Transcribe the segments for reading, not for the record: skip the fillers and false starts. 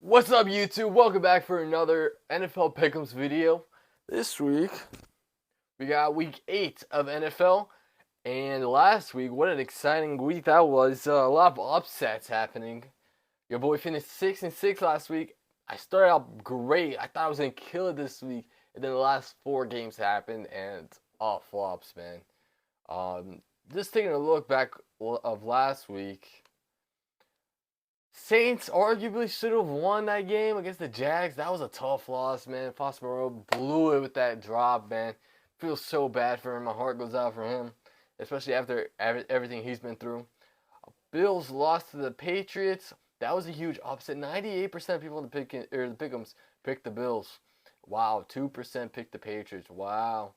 What's up, YouTube? Welcome back for another NFL Pick'ems video. This week, we got week 8 of NFL. And last week, what an exciting week that was. A lot of upsets happening. Your boy finished 6-6 last week. I started out great. I thought I was going to kill it this week. And then the last 4 games happened, and all flops, man. Just taking a look back of last week. Saints arguably should have won that game against the Jags. That was a tough loss, man. Foster blew it with that drop, man. Feels so bad for him. My heart goes out for him, especially after everything he's been through. Bills lost to the Patriots. That was a huge upset. 98% of people in the Pick'ems picked the Bills. Wow, 2% picked the Patriots. Wow.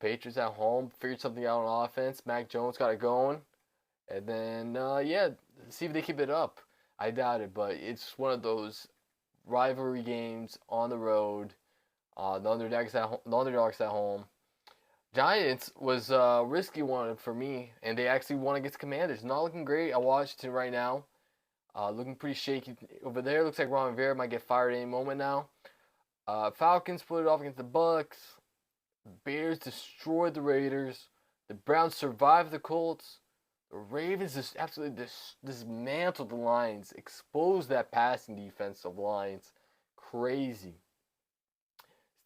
Patriots at home figured something out on offense. Mac Jones got it going. And then, see if they keep it up. I doubt it, but it's one of those rivalry games on the road. The underdogs at home. Giants was a risky one for me, and they actually won against Commanders. Not looking great. I watched it right now. Looking pretty shaky over there. Looks like Ron Rivera might get fired any moment now. Falcons put it off against the Bucks. Bears destroyed the Raiders. The Browns survived the Colts. The Ravens just absolutely dismantled the Lions, exposed that passing defense of Lions. Crazy.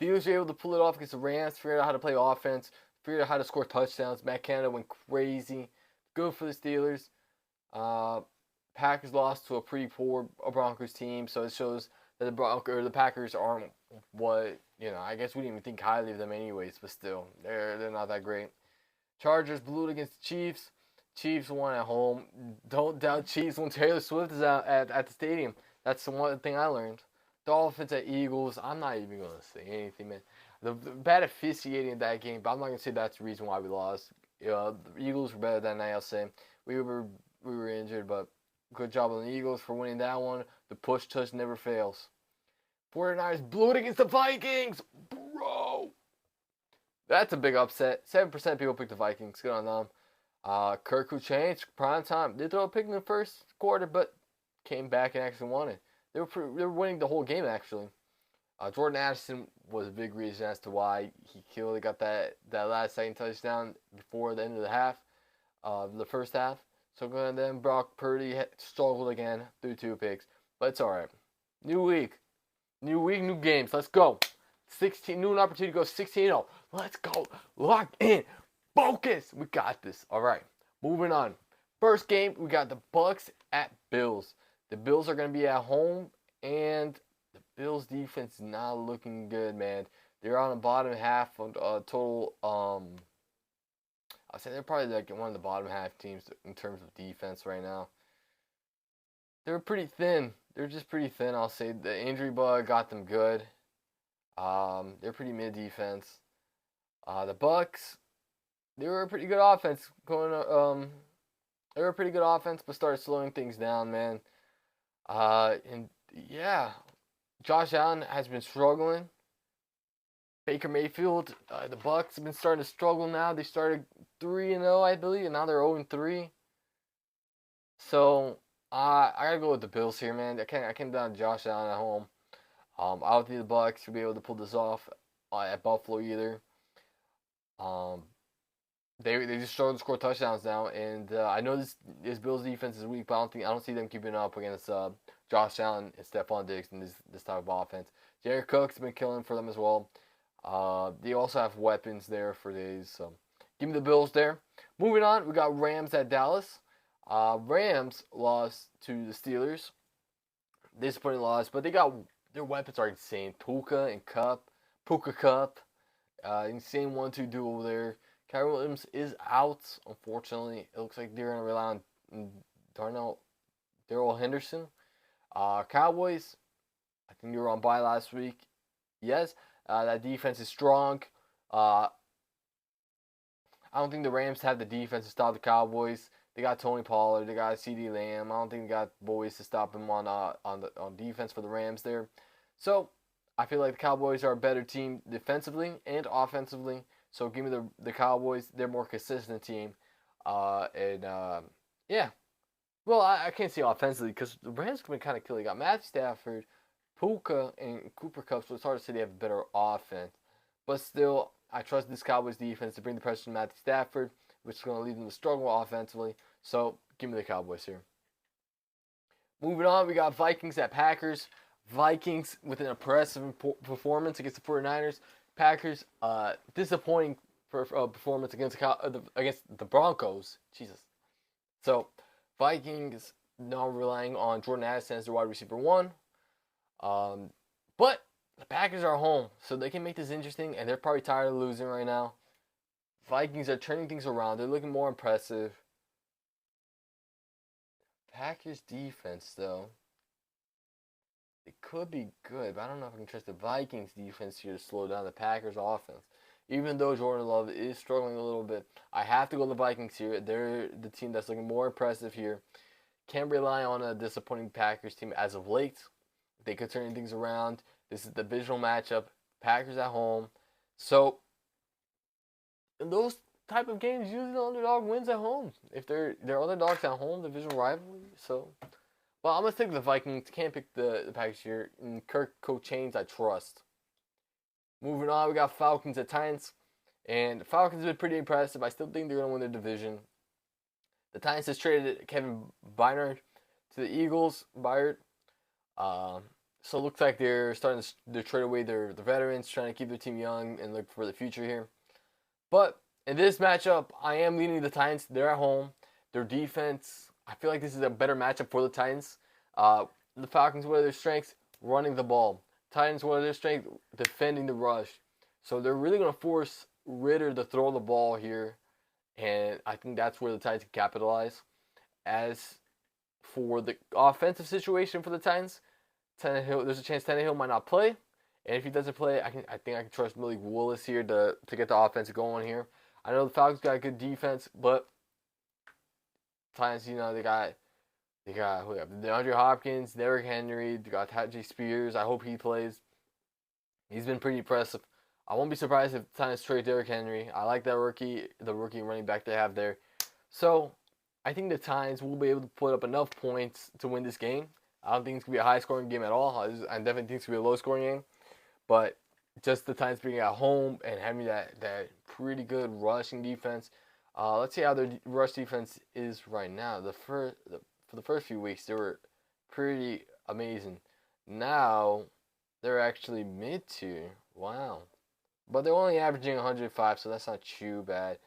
Steelers were able to pull it off against the Rams, figured out how to play offense, figured out how to score touchdowns. Matt Canada went crazy. Good for the Steelers. Packers lost to a pretty poor Broncos team, so it shows that the Packers aren't what, I guess we didn't even think highly of them anyways, but still, they're not that great. Chargers blew it against the Chiefs. Chiefs won at home. Don't doubt Chiefs when Taylor Swift is out at the stadium. That's the one thing I learned. Dolphins at Eagles. I'm not even going to say anything, man. The bad officiating in that game, but I'm not going to say that's the reason why we lost. The Eagles were better that night, I'll say. We were injured, but good job on the Eagles for winning that one. The push touch never fails. 49ers blew it against the Vikings. Bro. That's a big upset. 7% of people picked the Vikings. Good on them. Kirk who changed Primetime. They threw a pick in the first quarter, but came back and actually won it. They were winning the whole game actually. Jordan Addison was a big reason as to why he got that last second touchdown before the end of the first half. So then Brock Purdy struggled again through 2 picks, but it's all right. New week, new games. Let's go. 16 new opportunity to go 16-0. Let's go. Lock in. Focus! We got this. All right, moving on. First game, we got the Bucks at Bills. The Bills are going to be at home, and the Bills' defense is not looking good, man. They're on the bottom half of total. I'd say they're probably like one of the bottom half teams in terms of defense right now. They're pretty thin. They're just pretty thin. I'll say the injury bug got them good. They're pretty mid defense. The Bucks. They were a pretty good offense they were a pretty good offense, but started slowing things down, man. And yeah, Josh Allen has been struggling. Baker Mayfield, the Bucks have been starting to struggle now. They started 3-0, I believe, and now they're 0-3. So I gotta go with the Bills here, man. I can't down Josh Allen at home. I don't think the Bucks should be able to pull this off at Buffalo either. They just struggle to score touchdowns now, and I know this Bills defense is weak, but I don't see them keeping up against Josh Allen and Stephon Diggs and this type of offense. Jared Cook's been killing for them as well. They also have weapons there for days, so give me the Bills there. Moving on, we got Rams at Dallas. Rams lost to the Steelers. Disappointing loss, but their weapons are insane. Puka Cup, insane 1-2 duo there. Kyrie Williams is out, unfortunately. It looks like they're going to rely on Darrell Henderson. Cowboys, I think they were on bye last week. Yes, that defense is strong. I don't think the Rams have the defense to stop the Cowboys. They got Tony Pollard. They got CeeDee Lamb. I don't think they got boys to stop them on defense for the Rams there. So I feel like the Cowboys are a better team defensively and offensively. So give me the Cowboys. They're a more consistent team. Yeah. Well, I can't say offensively because the Rams can be kind of killing. They got Matthew Stafford, Puka and Cooper Cup, so it's hard to say they have a better offense. But still, I trust this Cowboys defense to bring the pressure to Matthew Stafford, which is going to lead them to struggle offensively. So give me the Cowboys here. Moving on, we got Vikings at Packers. Vikings with an impressive performance against the 49ers. Packers, disappointing performance against the Broncos. Jesus. So, Vikings now relying on Jordan Addison as their wide receiver one. But the Packers are home, so they can make this interesting, and they're probably tired of losing right now. Vikings are turning things around. They're looking more impressive. Packers defense, though, it could be good, but I don't know if I can trust the Vikings defense here to slow down the Packers offense. Even though Jordan Love is struggling a little bit, I have to go the Vikings here. They're the team that's looking more impressive here. Can't rely on a disappointing Packers team as of late. They could turn things around. This is the divisional matchup. Packers at home. So, in those type of games, usually the underdog wins at home. If they're underdogs at home, divisional rivalry. So, well, I'm going to stick with the Vikings. Can't pick the Packers here. And Kirk Cochains, I trust. Moving on, we got Falcons at Titans. And the Falcons have been pretty impressive. I still think they're going to win their division. The Titans has traded Kevin Byard to the Eagles. So it looks like they're starting to trade away their veterans, trying to keep their team young and look for the future here. But in this matchup, I am leaning the Titans. They're at home. Their defense, I feel like this is a better matchup for the Titans. The Falcons, what are their strengths? Running the ball. Titans, what are their strengths? Defending the rush. So they're really going to force Ritter to throw the ball here. And I think that's where the Titans can capitalize. As for the offensive situation for the Titans, there's a chance Tannehill might not play. And if he doesn't play, I think I can trust Malik Willis here to get the offense going here. I know the Falcons got a good defense, but Titans, they got DeAndre Hopkins, Derrick Henry, they got Tajay Spears. I hope he plays. He's been pretty impressive. I won't be surprised if the Titans trade Derrick Henry. I like that rookie running back they have there. So I think the Titans will be able to put up enough points to win this game. I don't think it's going to be a high-scoring game at all. I definitely think it's going to be a low-scoring game. But just the Titans being at home and having that pretty good rushing defense. Let's see how their rush defense is right now. For the first few weeks, they were pretty amazing. Now, they're actually mid-tier. Wow. But they're only averaging 105, so that's not too bad.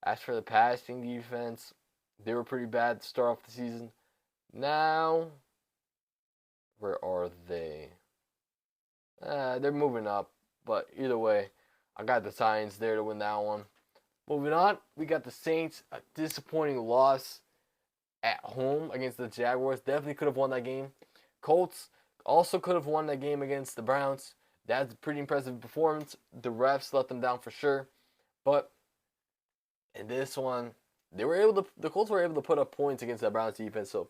As for the passing defense, they were pretty bad to start off the season. Now, where are they? They're moving up, but either way, I got the Titans there to win that one. Moving on, we got the Saints, a disappointing loss at home against the Jaguars. Definitely could have won that game. Colts also could have won that game against the Browns. That's a pretty impressive performance. The refs let them down for sure, but in this one, the Colts were able to put up points against that Browns defense. So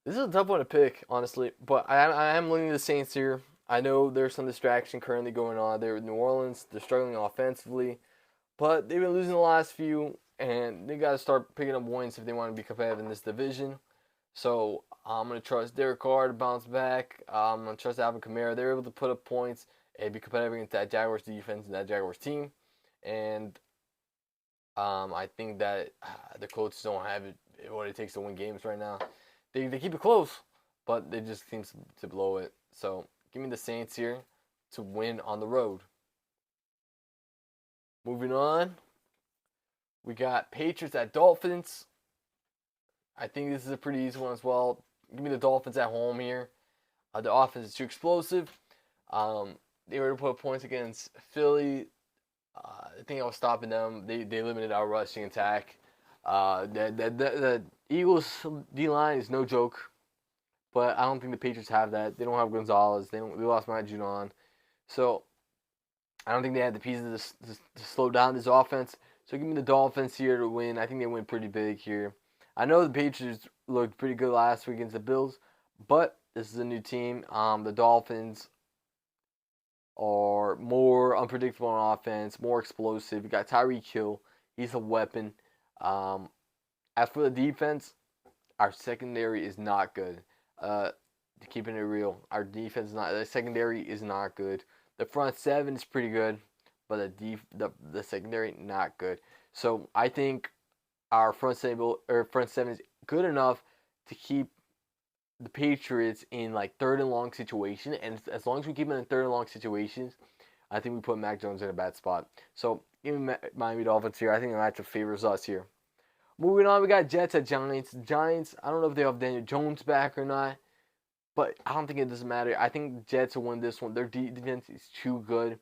this is a tough one to pick, honestly, but I am leaning the Saints here. I know there's some distraction currently going on there with New Orleans. They're struggling offensively, but they've been losing the last few, and they got to start picking up wins if they want to be competitive in this division. So I'm going to trust Derek Carr to bounce back. I'm going to trust Alvin Kamara. They're able to put up points and be competitive against that Jaguars defense and that Jaguars team. And I think that the Colts don't have what it takes to win games right now. They keep it close, but they just seem to blow it. So give me the Saints here to win on the road. Moving on, we got Patriots at Dolphins. I think this is a pretty easy one as well. Give me the Dolphins at home here. The offense is too explosive. They were to put points against Philly. I think I was stopping them. They limited our rushing attack. The Eagles D-line is no joke, but I don't think the Patriots have that. They don't have Gonzalez. They lost Matt Judon. So I don't think they had the pieces to slow down this offense. So give me the Dolphins here to win. I think they win pretty big here. I know the Patriots looked pretty good last week against the Bills, but this is a new team. The Dolphins are more unpredictable on offense, more explosive. You got Tyreek Hill. He's a weapon. As for the defense, our secondary is not good. Keeping it real. Our defense is not. The secondary is not good. The front seven is pretty good, but the secondary not good. So I think our front seven is good enough to keep the Patriots in like third and long situation, and as long as we keep them in third and long situations, I think we put Mac Jones in a bad spot. So give me Miami Dolphins here. I think the matchup favors us here. Moving on, we got Jets at Giants. Giants, I don't know if they have Daniel Jones back or not, but I don't think it doesn't matter. I think the Jets will win this one. Their defense is too good,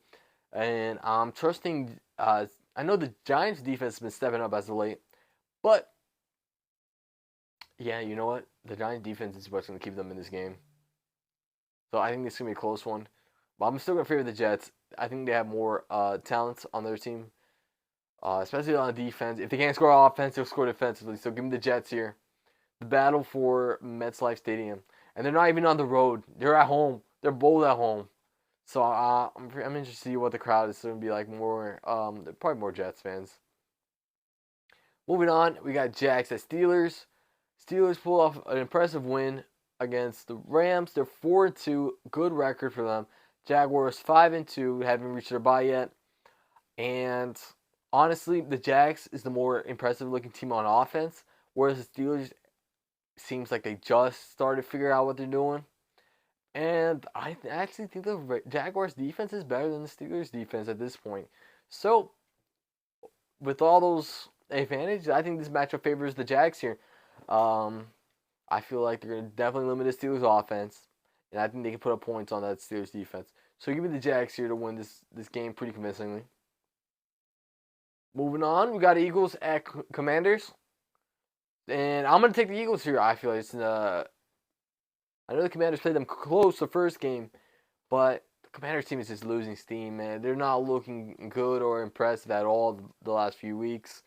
and I'm trusting. I know the Giants defense has been stepping up as of late, but yeah, you know what? The Giants defense is what's going to keep them in this game. So I think this is going to be a close one. But I'm still going to favor the Jets. I think they have more talents on their team, especially on the defense. If they can't score offense, they'll score defensively. So give me the Jets here. The battle for MetLife Stadium. And they're not even on the road. They're at home. They're both at home. So I'm interested to see what the crowd is going to be like more. Probably more Jets fans. Moving on, we got Jags at Steelers. Steelers pull off an impressive win against the Rams. They're 4-2, good record for them. Jaguars 5-2, haven't reached their bye yet. And honestly, the Jags is the more impressive looking team on offense, whereas the Steelers seems like they just started to figure out what they're doing. And I actually think the Jaguars defense is better than the Steelers defense at this point. So, with all those advantages, I think this matchup favors the Jags here. I feel like they're going to definitely limit the Steelers offense, and I think they can put up points on that Steelers defense. So give me the Jags here to win this game pretty convincingly. Moving on, we got Eagles at Commanders, and I'm going to take the Eagles here. I feel like it's I know the Commanders played them close the first game, but the Commanders team is just losing steam, man. They're not looking good or impressive at all the last few weeks.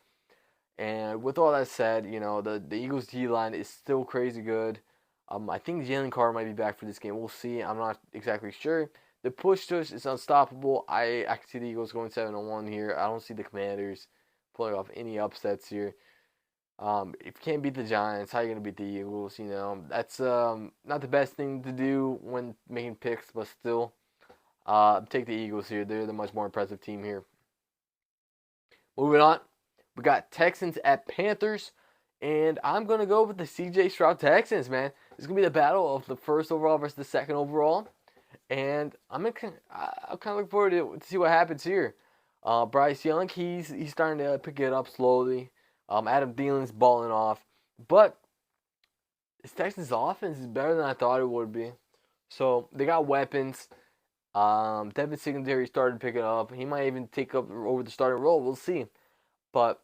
And with all that said, you know, the Eagles D-line is still crazy good. I think Jalen Carter might be back for this game. We'll see. I'm not exactly sure. The push is unstoppable. I can see the Eagles going 7-1 here. I don't see the Commanders pulling off any upsets here. If you can't beat the Giants, how are you going to beat the Eagles? You know, that's not the best thing to do when making picks, but still, take the Eagles here. They're the much more impressive team here. Moving on. We got Texans at Panthers, and I'm going to go with the C.J. Stroud Texans, man. It's going to be the battle of the first overall versus the second overall, and I'm kind of looking forward to see what happens here. Bryce Young, he's starting to pick it up slowly. Adam Thielen's balling off, but this Texans offense is better than I thought it would be. So they got weapons. Devin Singletary started picking up. He might even take up over the starting role. We'll see. But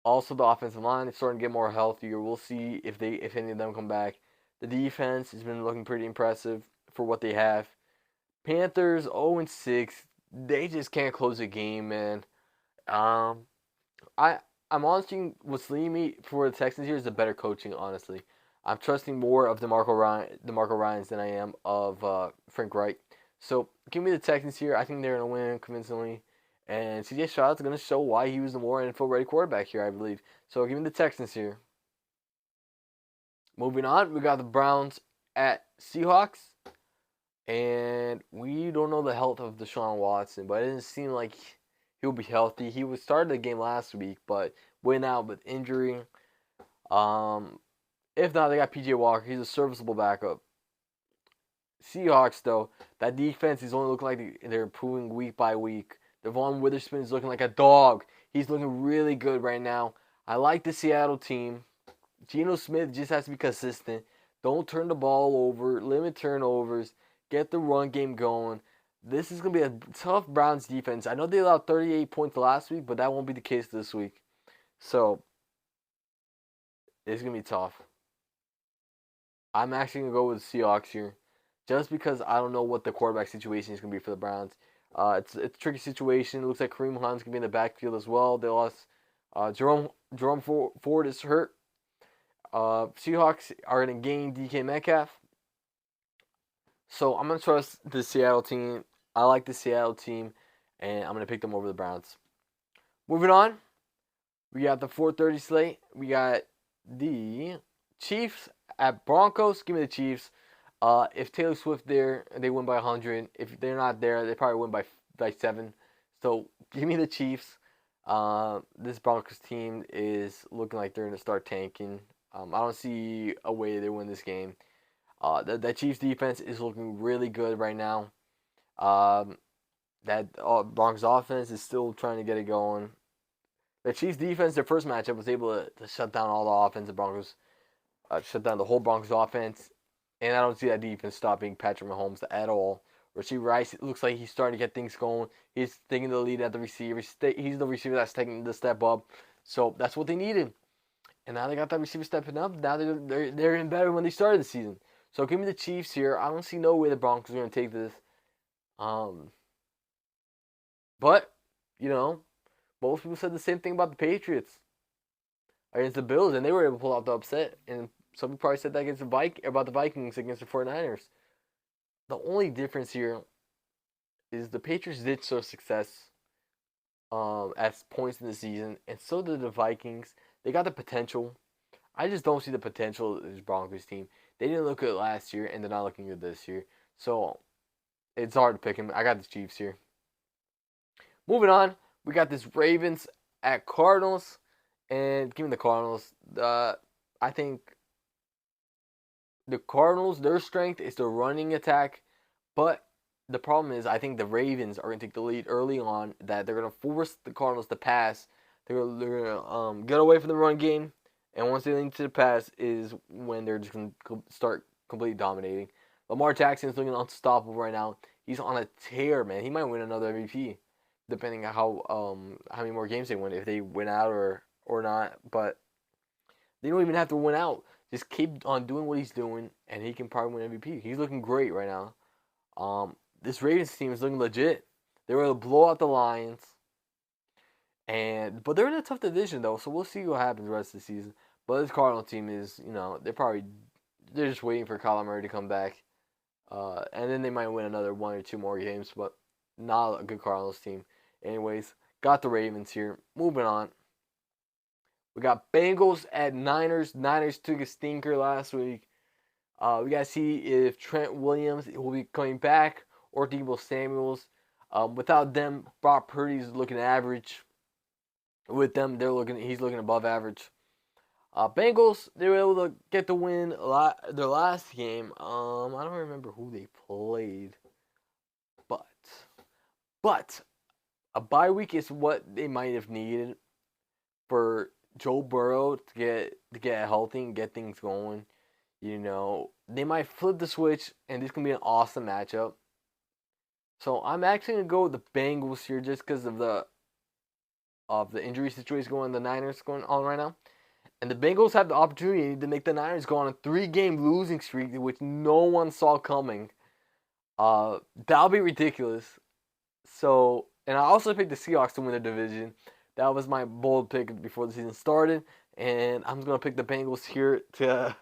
also the offensive line is starting to get more healthier. We'll see if any of them come back. The defense has been looking pretty impressive for what they have. Panthers 0-6. They just can't close a game, man. I'm honestly what's leading me for the Texans here is the better coaching. Honestly, I'm trusting more of DeMarco Ryans than I am of Frank Reich. So give me the Texans here. I think they're gonna win convincingly. And C.J. Stroud's going to show why he was the more NFL-ready quarterback here, I believe. So give me the Texans here. Moving on, we got the Browns at Seahawks. And we don't know the health of Deshaun Watson, but it doesn't seem like he'll be healthy. He was started the game last week, but went out with injury. If not, they got P.J. Walker. He's a serviceable backup. Seahawks, though, that defense is only looking like they're improving week by week. Devon Witherspoon is looking like a dog. He's looking really good right now. I like the Seattle team. Geno Smith just has to be consistent. Don't turn the ball over. Limit turnovers. Get the run game going. This is going to be a tough Browns defense. I know they allowed 38 points last week, but that won't be the case this week. So, it's going to be tough. I'm actually going to go with the Seahawks here. Just because I don't know what the quarterback situation is going to be for the Browns. It's a tricky situation. It looks like Kareem Hunt's going to be in the backfield as well. They lost Jerome Ford is hurt. Seahawks are going to gain DK Metcalf. So I'm going to trust the Seattle team. I like the Seattle team, and I'm going to pick them over the Browns. Moving on, we got the 4:30 slate. We got the Chiefs at Broncos. Give me the Chiefs. If Taylor Swift there, they win by 100. If they're not there, they probably win by 7. So give me the Chiefs. This Broncos team is looking like they're going to start tanking. I don't see a way they win this game. The Chiefs defense is looking really good right now. Um, that Broncos offense is still trying to get it going. The Chiefs defense, their first matchup, was able to shut down all the offense. The Broncos shut down the whole Broncos offense, and I don't see that defense stopping Patrick Mahomes at all. Rasheed Rice, it looks like he's starting to get things going. He's taking the lead at the receiver. He's the receiver that's taking the step up. So that's what they needed. And now they got that receiver stepping up. Now they're in better when they started the season. So give me the Chiefs here. I don't see no way the Broncos are going to take this. Um, but, you know, most people said the same thing about the Patriots against the Bills, and they were able to pull out the upset. And some people probably said that against about the Vikings against the 49ers. The only difference here is the Patriots did show success at points in the season, and so did the Vikings. They got the potential. I just don't see the potential of this Broncos team. They didn't look good last year, and they're not looking good this year. So it's hard to pick him. I got the Chiefs here. Moving on, we got this Ravens at Cardinals, and give me the Cardinals. I think the Cardinals, their strength is the running attack, but the problem is I think the Ravens are going to take the lead early on, that they're going to force the Cardinals to pass. They're going to get away from the run game, and once they lean to the pass is when they're just going to start completely dominating. Lamar Jackson is looking unstoppable right now. He's on a tear, man. He might win another MVP, depending on how many more games they win, if they win out or not. But they don't even have to win out. Just keep on doing what he's doing, and he can probably win MVP. He's looking great right now. This Ravens team is looking legit. They were able to blow out the Lions, but they're in a tough division though, so we'll see what happens the rest of the season. But this Cardinal team is, they're just waiting for Kyler Murray to come back, and then they might win another 1 or 2 more games, but not a good Cardinals team. Anyways, got the Ravens here. Moving on. We got Bengals at Niners. Niners took a stinker last week. We got to see if Trent Williams will be coming back or Deebo Samuels. Without them, Brock Purdy's looking average. With them, he's looking above average. Bengals, they were able to get the win their last game. I don't remember who they played, but a bye week is what they might have needed for Joe Burrow to get healthy and get things going. They might flip the switch, and this can be an awesome matchup. So I'm actually gonna go with the Bengals here, just because of the injury situation going on, the Niners going on right now, and the Bengals have the opportunity to make the Niners go on a 3-game losing streak, which no one saw coming. That'll be ridiculous. So, and I also picked the Seahawks to win the division. That was my bold pick before the season started, and I'm just gonna pick the Bengals here to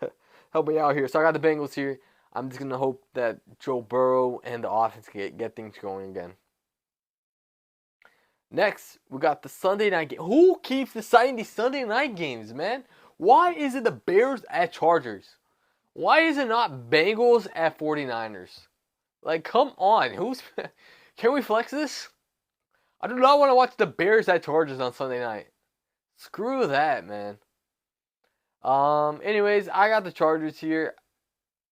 help me out here. So I got the Bengals here. I'm just going to hope that Joe Burrow and the offense get things going again. Next, we got the Sunday night game. Who keeps deciding these Sunday night games, man? Why is it the Bears at Chargers? Why is it not Bengals at 49ers? Like, come on. Can we flex this? I do not want to watch the Bears at Chargers on Sunday night. Screw that, man. Anyways, I got the Chargers here.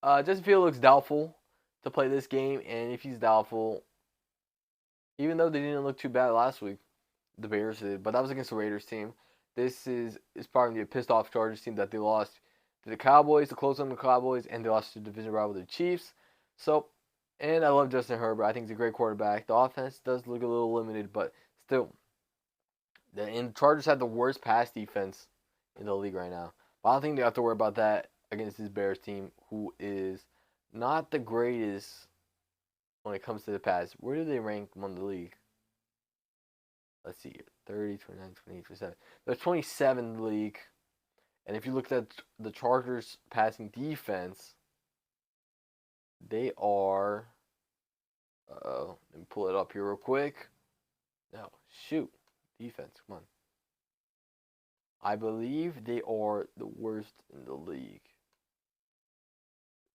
Justin Fields looks doubtful to play this game, and if he's doubtful, even though they didn't look too bad last week, the Bears did, but that was against the Raiders team. This is probably going to be a pissed off Chargers team that they lost to the Cowboys, to close on the Cowboys, and they lost to the division rival, the Chiefs. So, and I love Justin Herbert. I think he's a great quarterback. The offense does look a little limited, but still, the Chargers have the worst pass defense in the league right now. But I don't think they have to worry about that against this Bears team, who is not the greatest when it comes to the pass. Where do they rank among the league? Let's see here. 30, 29, 28, 27. They're 27 in the league. And if you look at the Chargers passing defense, they are... let me pull it up here real quick. No, shoot. Defense, come on. I believe they are the worst in the league.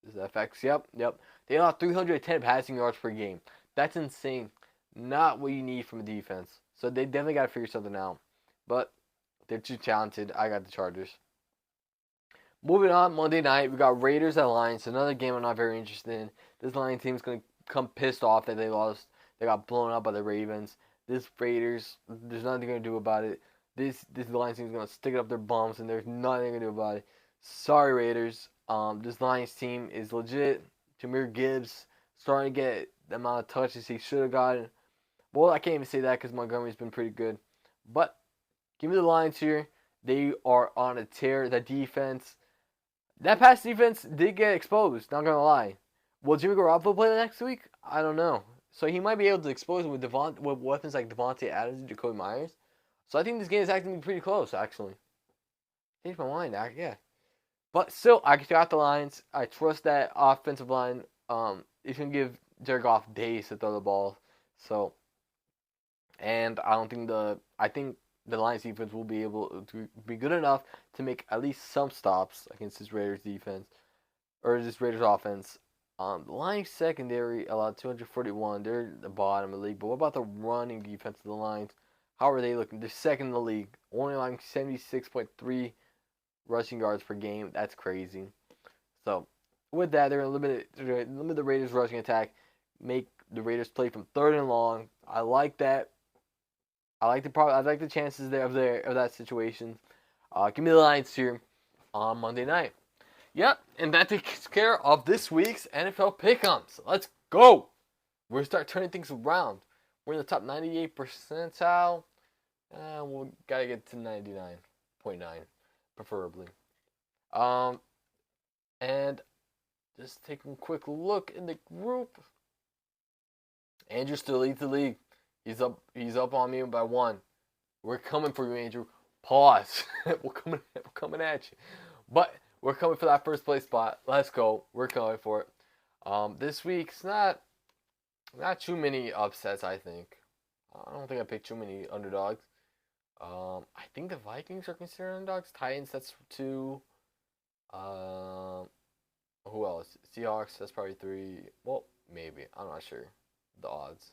Is that facts? Yep, yep. They allow 310 passing yards per game. That's insane. Not what you need from a defense. So they definitely got to figure something out. But they're too talented. I got the Chargers. Moving on, Monday night, we got Raiders at Lions. Another game I'm not very interested in. This Lions team is going to come pissed off that they lost. They got blown up by the Ravens. This Raiders, there's nothing going to do about it. This Lions team is going to stick it up their bums, and there's nothing going to do about it. Sorry, Raiders. This Lions team is legit. Jameer Gibbs starting to get the amount of touches he should have gotten. Well, I can't even say that because Montgomery's been pretty good. But give me the Lions here. They are on a tear. That defense, that pass defense did get exposed. Not gonna lie. Will Jimmy Garoppolo play next week? I don't know. So he might be able to expose him with with weapons like Devontae Adams and Jacoby Myers. So I think this game is actually pretty close. Actually, changed my mind. Yeah. But still, I got the Lions. I trust that offensive line. It's gonna give Jared Goff days to throw the ball. So, and I think the Lions defense will be able to be good enough to make at least some stops against this Raiders defense or this Raiders offense. The Lions secondary allowed 241. They're the bottom of the league. But what about the running defense of the Lions? How are they looking? They're second in the league, only allowing 76.3 rushing yards per game. That's crazy. So with that, they're going to limit the Raiders' rushing attack, make the Raiders play from third and long. I like that. I like the chances there of that situation. Give me the Lions here on Monday night. Yep, and that takes care of this week's NFL Pick'ems. Let's go. We're gonna start turning things around. We're in the top 98 percentile. We gotta get to 99.9, preferably. And just taking a quick look in the group. Andrew still leads the league. He's up on me by 1. We're coming for you, Andrew. Pause. we're coming at you. But we're coming for that first place spot. Let's go. We're coming for it. This week's not too many upsets, I think. I don't think I picked too many underdogs. I think the Vikings are considered underdogs. Titans, that's 2. Who else? Seahawks, that's probably 3. Well, maybe. I'm not sure. The odds.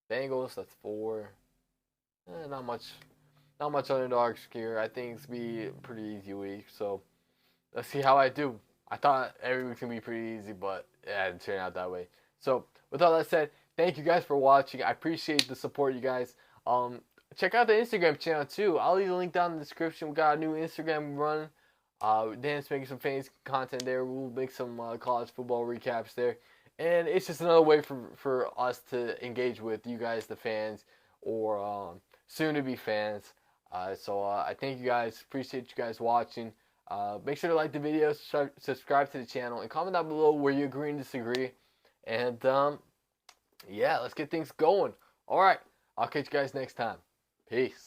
Bengals, that's 4. Not much underdogs here. I think it's be a pretty easy week. So let's see how I do. I thought every week's gonna be pretty easy, but it didn't turn out that way. So with all that said, thank you guys for watching. I appreciate the support, you guys. Check out the Instagram channel too. I'll leave the link down in the description. We got a new Instagram run. Dan's making some fantasy content there. We'll make some college football recaps there. And it's just another way for us to engage with you guys, the fans, or soon-to-be fans. So I thank you guys. Appreciate you guys watching. Make sure to like the video, subscribe to the channel, and comment down below where you agree and disagree. And, yeah, let's get things going. All right, I'll catch you guys next time. Peace.